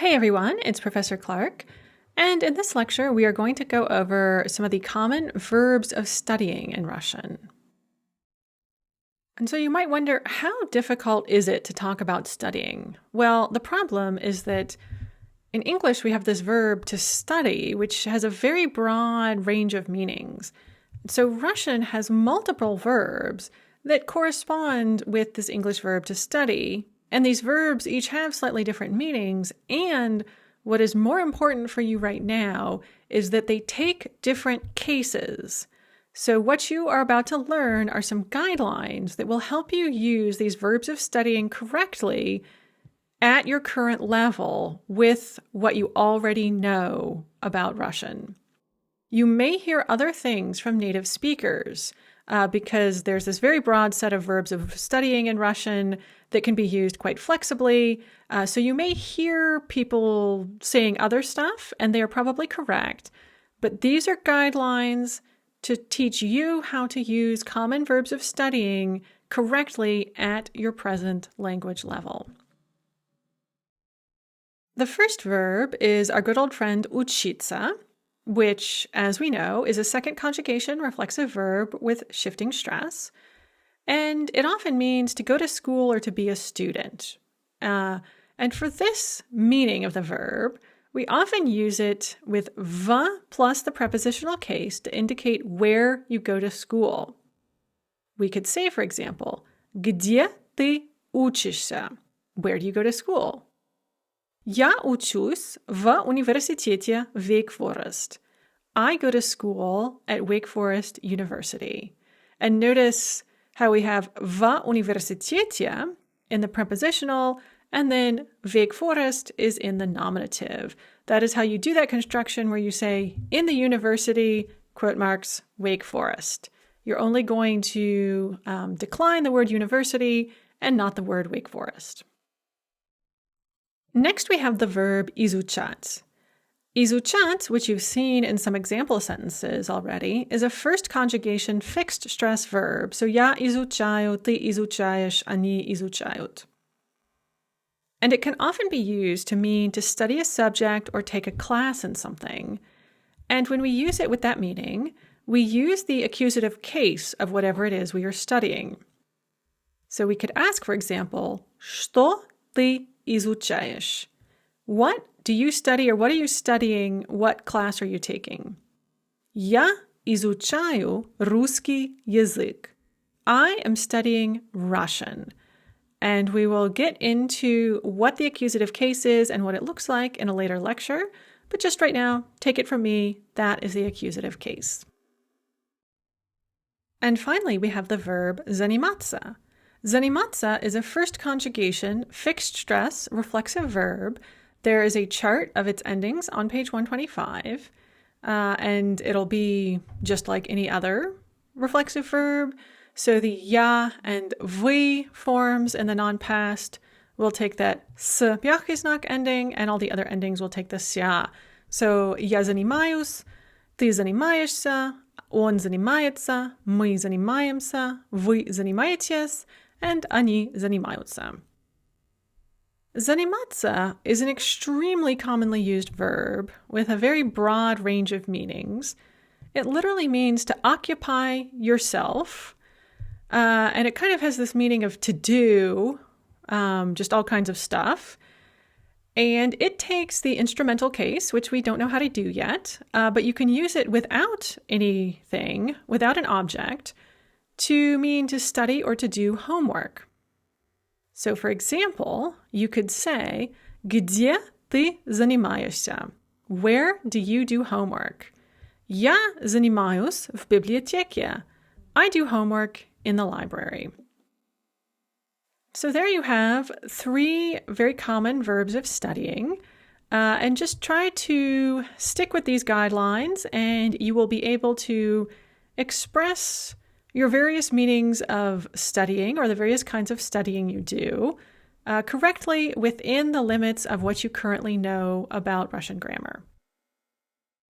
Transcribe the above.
Hey everyone, it's Professor Clark, and in this lecture we are going to go over some of the common verbs of studying in Russian. And so you might wonder, how difficult is it to talk about studying? Well, the problem is that in English we have this verb to study, which has a very broad range of meanings. So Russian has multiple verbs that correspond with this English verb to study. And these verbs each have slightly different meanings, and what is more important for you right now is that they take different cases. So what you are about to learn are some guidelines that will help you use these verbs of studying correctly at your current level with what you already know about Russian. You may hear other things from native speakers, because there's this very broad set of verbs of studying in Russian that can be used quite flexibly. So you may hear people saying other stuff, and they are probably correct. But these are guidelines to teach you how to use common verbs of studying correctly at your present language level. The first verb is our good old friend учиться, which, as we know, is a second conjugation reflexive verb with shifting stress. And it often means to go to school or to be a student. And for this meaning of the verb, we often use it with v plus the prepositional case to indicate where you go to school. We could say, for example, где ты учишься? Where do you go to school? Я учусь в университете Wake Forest. I go to school at Wake Forest University. And notice how we have в университете in the prepositional, and then Wake Forest is in the nominative. That is how you do that construction where you say, in the university, quote marks, Wake Forest. You're only going to decline the word university and not the word Wake Forest. Next, we have the verb изучать. Izuchat, which you've seen in some example sentences already, is a first conjugation fixed stress verb. So я изучаю, ты изучаешь, они изучают. And it can often be used to mean to study a subject or take a class in something. And when we use it with that meaning, we use the accusative case of whatever it is we are studying. So we could ask, for example, что ты изучаешь? What do you study, or what are you studying? What class are you taking? Я изучаю русский язык. I am studying Russian. And we will get into what the accusative case is and what it looks like in a later lecture. But just right now, take it from me, that is the accusative case. And finally, we have the verb заниматься. Zanimatsa is a first conjugation, fixed stress, reflexive verb. There is a chart of its endings on page 125, and it'll be just like any other reflexive verb. So the ya and вы forms in the non-past will take that s мягкий знак ending, and all the other endings will take the ся. So я занимаюсь, ты занимаешься, он занимается, мы занимаемся, вы занимаетесь, and они занимаются. Zanimatsa is an extremely commonly used verb with a very broad range of meanings. It literally means to occupy yourself, and it kind of has this meaning of to do, just all kinds of stuff. And it takes the instrumental case, which we don't know how to do yet, but you can use it without anything, without an object, to mean to study or to do homework. So, for example, you could say, где ты занимаешься? Where do you do homework? Я занимаюсь в библиотеке. I do homework in the library. So there you have 3 very common verbs of studying, and just try to stick with these guidelines and you will be able to express your various meanings of studying, or the various kinds of studying you do, correctly within the limits of what you currently know about Russian grammar.